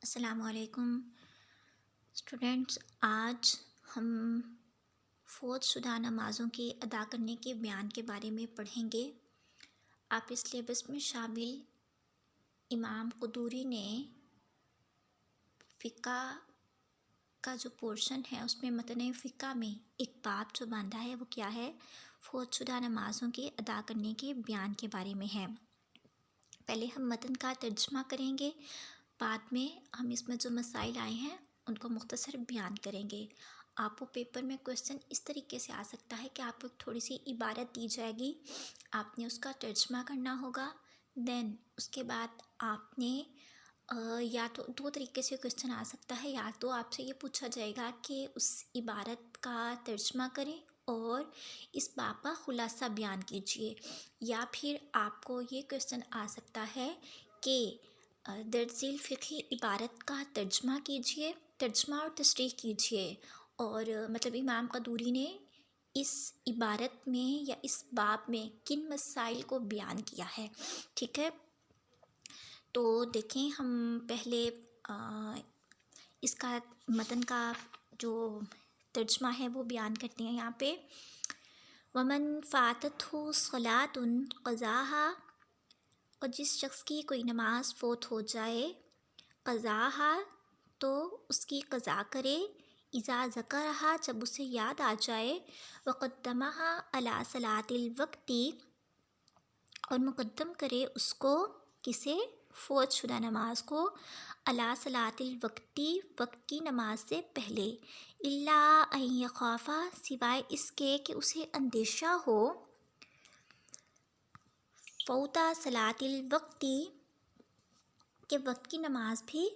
السلام علیکم اسٹوڈینٹس، آج ہم فوت شدہ نمازوں کے ادا کرنے کے بیان کے بارے میں پڑھیں گے۔ آپ اس سلیبس میں شامل امام قدوری نے فقہ کا جو پورشن ہے اس میں متن فقہ میں ایک باب جو باندھا ہے وہ کیا ہے؟ فوت شدہ نمازوں کے ادا کرنے کے بیان کے بارے میں ہے۔ پہلے ہم متن کا ترجمہ کریں گے، بعد میں ہم اس میں جو مسائل آئے ہیں ان کو مختصر بیان کریں گے۔ آپ کو پیپر میں کویسچن اس طریقے سے آ سکتا ہے کہ آپ کو تھوڑی سی عبارت دی جائے گی، آپ نے اس کا ترجمہ کرنا ہوگا، دین اس کے بعد آپ نے یا تو دو طریقے سے کویسچن آ سکتا ہے، یا تو آپ سے یہ پوچھا جائے گا کہ اس عبارت کا ترجمہ کریں اور اس باب کا خلاصہ بیان کیجیے، یا پھر آپ کو یہ کویسچن آ سکتا ہے کہ درج ذیل فقہی عبارت کا ترجمہ اور تصریح کیجیے، اور مطلب امام قدوری نے اس عبارت میں یا اس باب میں کن مسائل کو بیان کیا ہے، ٹھیک ہے۔ تو دیکھیں، ہم پہلے اس کا متن کا جو ترجمہ ہے وہ بیان کرتے ہیں یہاں پہ۔ ومن فاتتہ صلاۃ قضاہا، اور جس شخص کی کوئی نماز فوت ہو جائے، قضاہا تو اس کی قضا کرے، اذا ذکرہا جب اسے یاد آ جائے، وقدمہا علی صلاۃ الوقت اور مقدم کرے اس کو، کسے؟ فوت شدہ نماز کو، علی صلاۃ الوقت وقت کی نماز سے پہلے، الا ان یخافا سوائے اس کے کہ اسے اندیشہ ہو، فوت صلاۃ الوقت کہ وقت کی نماز بھی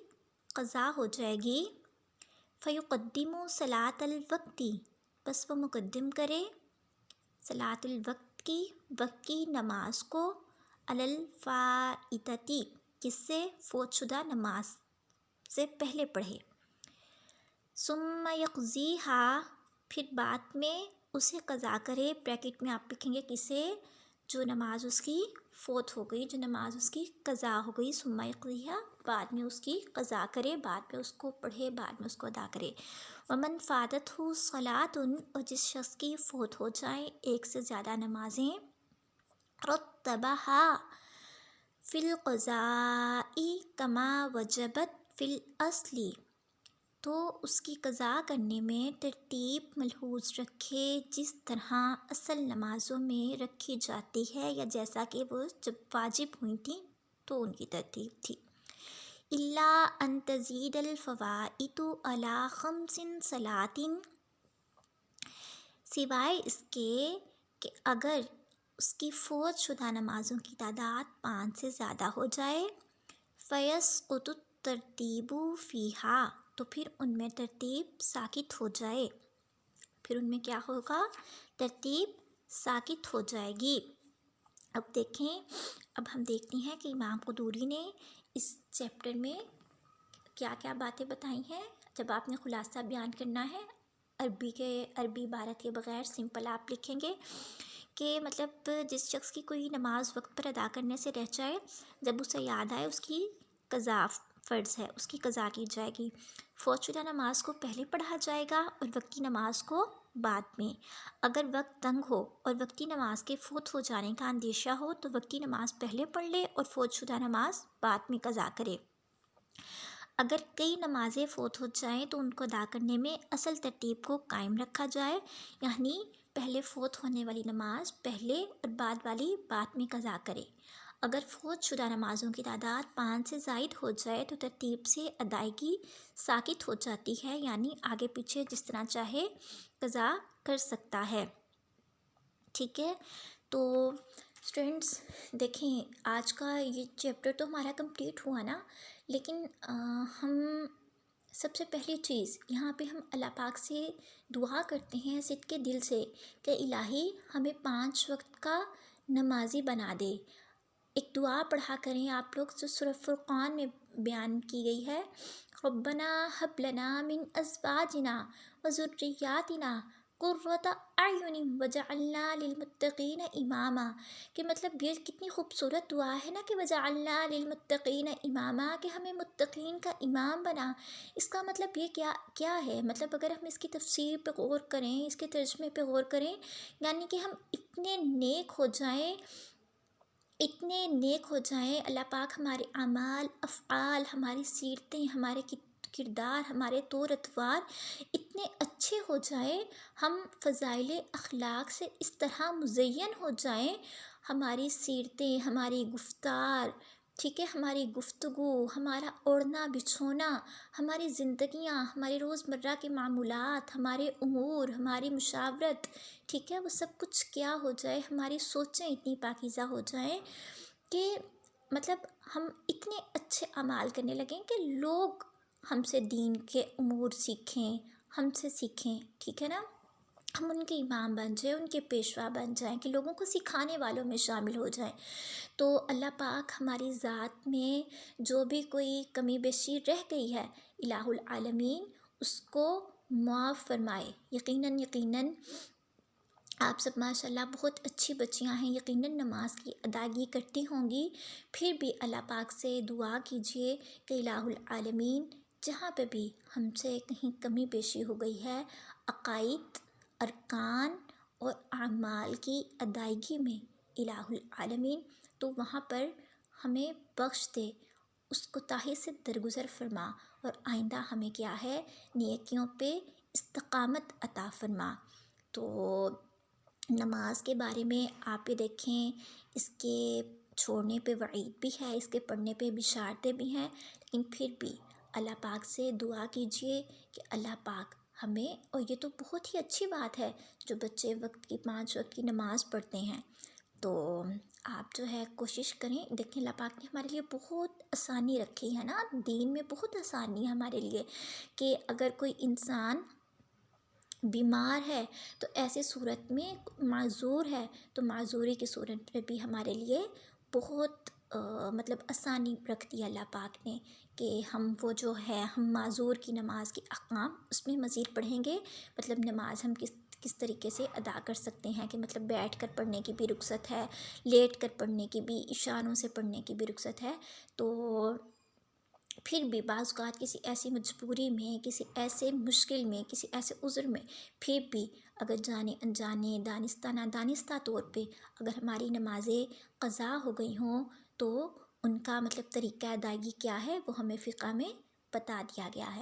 قضا ہو جائے گی، فیقدم صلاۃ الوقت بس وہ مقدم کرے صلاۃ الوقت کی وقت کی نماز کو، علی الفائتۃ کس سے؟ فوت شدہ نماز سے پہلے پڑھے، ثم یقضیہا پھر بعد میں اسے قضا کرے، بریکٹ میں آپ لکھیں گے کسے؟ جو نماز اس کی فوت ہو گئی، جو نماز اس کی قضا ہو گئی، ثم یقضیہا بعد میں اس کی قضا کرے، بعد میں اس کو پڑھے، بعد میں اس کو ادا کرے۔ ومن فاتتہ صلاۃ اور جس شخص کی فوت ہو جائیں ایک سے زیادہ نمازیں، رتبہا فی القضاء کما وجبت فی الاصل تو اس کی قضا کرنے میں ترتیب ملحوظ رکھے جس طرح اصل نمازوں میں رکھی جاتی ہے، یا جیسا کہ وہ جب واجب ہوئی تھیں تو ان کی ترتیب تھی۔ الا ان تزید الفوائت علی خمس صلاۃ سوائے اس کے کہ اگر اس کی فوت شدہ نمازوں کی تعداد 5 سے زیادہ ہو جائے، فیسقط الترتیب فیہا تو پھر ان میں ترتیب ساقط ہو جائے، پھر ان میں کیا ہوگا؟ ترتیب ساقط ہو جائے گی۔ اب دیکھیں، اب ہم دیکھتے ہیں کہ امام قدوری نے اس چیپٹر میں کیا کیا باتیں بتائی ہیں۔ جب آپ نے خلاصہ بیان کرنا ہے، عربی عبارت کے بغیر سمپل آپ لکھیں گے کہ مطلب جس شخص کی کوئی نماز وقت پر ادا کرنے سے رہ جائے، جب اسے یاد آئے اس کی قضا فرض ہے، اس کی قضا کی جائے گی۔ فوت شدہ نماز کو پہلے پڑھا جائے گا اور وقت کی نماز کو بعد میں۔ اگر وقت تنگ ہو اور وقت کی نماز کے فوت ہو جانے کا اندیشہ ہو تو وقت کی نماز پہلے پڑھ لے اور فوت شدہ نماز بعد میں قضا کرے۔ اگر کئی نمازیں فوت ہو جائیں تو ان کو ادا کرنے میں اصل ترتیب کو قائم رکھا جائے، یعنی پہلے فوت ہونے والی نماز پہلے اور بعد والی بعد میں قضا کرے۔ اگر فوت شدہ نمازوں کی تعداد 5 سے زائد ہو جائے تو ترتیب سے ادائیگی ساقط ہو جاتی ہے، یعنی آگے پیچھے جس طرح چاہے قضا کر سکتا ہے، ٹھیک ہے۔ تو اسٹوڈنٹس دیکھیں، آج کا یہ چیپٹر تو ہمارا کمپلیٹ ہوا نا، لیکن ہم سب سے پہلی چیز یہاں پہ ہم اللہ پاک سے دعا کرتے ہیں صدق دل سے کہ الہی ہمیں 5 وقت کا نمازی بنا دے۔ ایک دعا پڑھا کریں آپ لوگ جو سورہ فرقان میں بیان کی گئی ہے، ربنا ہب لنا من ازواجنا وذریاتنا قرۃ اعین وجعلنا للمتقین اماما، کہ مطلب یہ کتنی خوبصورت دعا ہے نا کہ وجعلنا للمتقین اماما، کہ ہمیں متقین کا امام بنا۔ اس کا مطلب یہ کیا ہے؟ مطلب اگر ہم اس کی تفسیر پہ غور کریں، اس کے ترجمے پہ غور کریں، یعنی کہ ہم اتنے نیک ہو جائیں، اتنے نیک ہو جائیں، اللہ پاک ہمارے اعمال، افعال، ہماری سیرتیں، ہمارے کردار، ہمارے طور اتوار اتنے اچھے ہو جائیں، ہم فضائل اخلاق سے اس طرح مزین ہو جائیں، ہماری سیرتیں، ہماری گفتار، ٹھیک ہے، ہماری گفتگو، ہمارا اوڑھنا بچھونا، ہماری زندگیاں، ہمارے روزمرہ کے معمولات، ہمارے امور، ہماری مشاورت، ٹھیک ہے، وہ سب کچھ کیا ہو جائے، ہماری سوچیں اتنی پاکیزہ ہو جائیں کہ مطلب ہم اتنے اچھے اعمال کرنے لگیں کہ لوگ ہم سے دین کے امور سیکھیں، ہم سے سیکھیں، ٹھیک ہے نا، ہم ان کے امام بن جائیں، ان کے پیشوا بن جائیں، کہ لوگوں کو سکھانے والوں میں شامل ہو جائیں۔ تو اللہ پاک ہماری ذات میں جو بھی کوئی کمی بیشی رہ گئی ہے، الہ العالمین اس کو معاف فرمائے۔ یقیناً آپ سب ماشاء اللہ بہت اچھی بچیاں ہیں، یقیناً نماز کی ادائیگی کرتی ہوں گی، پھر بھی اللہ پاک سے دعا کیجیے کہ الہ العالمین جہاں پہ بھی ہم سے کہیں کمی بیشی ہو گئی ہے عقائد، ارکان اور اعمال کی ادائیگی میں، الہ العالمین تو وہاں پر ہمیں بخش دے، اس کوتاہی سے درگزر فرما، اور آئندہ ہمیں کیا ہے، نیکیوں پہ استقامت عطا فرما۔ تو نماز کے بارے میں آپ یہ دیکھیں، اس کے چھوڑنے پہ وعید بھی ہے، اس کے پڑھنے پہ بشارتیں بھی ہیں، لیکن پھر بھی اللہ پاک سے دعا کیجیے کہ اللہ پاک ہمیں، اور یہ تو بہت ہی اچھی بات ہے جو بچے وقت کی 5 وقت کی نماز پڑھتے ہیں، تو آپ جو ہے کوشش کریں، دیکھیں اللہ پاک نے ہمارے لیے بہت آسانی رکھی ہے نا، دین میں بہت آسانی ہے ہمارے لیے، کہ اگر کوئی انسان بیمار ہے تو ایسے صورت میں معذور ہے، تو معذوری کی صورت میں بھی ہمارے لیے بہت مطلب آسانی رکھ دی اللہ پاک نے، کہ ہم وہ جو ہے ہم معذور کی نماز کے احکام اس میں مزید پڑھیں گے، مطلب نماز ہم کس طریقے سے ادا کر سکتے ہیں، کہ مطلب بیٹھ کر پڑھنے کی بھی رخصت ہے، لیٹ کر پڑھنے کی بھی، اشاروں سے پڑھنے کی بھی رخصت ہے۔ تو پھر بھی بعض اوقات کسی ایسی مجبوری میں، کسی ایسے مشکل میں، کسی ایسے عذر میں، پھر بھی اگر جانے انجانے، دانستہ نادانستہ طور پہ اگر ہماری نمازیں قضا ہو گئی ہوں، تو ان کا مطلب طریقہ ادائیگی کیا ہے وہ ہمیں فقہ میں بتا دیا گیا ہے۔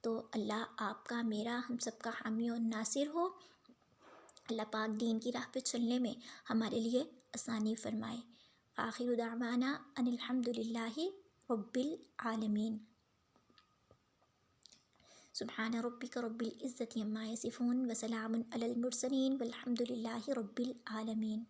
تو اللہ آپ کا، میرا، ہم سب کا حامی و ناصر ہو، اللہ پاک دین کی راہ پہ چلنے میں ہمارے لیے آسانی فرمائے۔ آخر دعوانا ان الحمد للہ رب العالمین۔ سبحان ربک رب العزت عما یصفون وسلام علی المرسلین والحمد للہ رب العالمین۔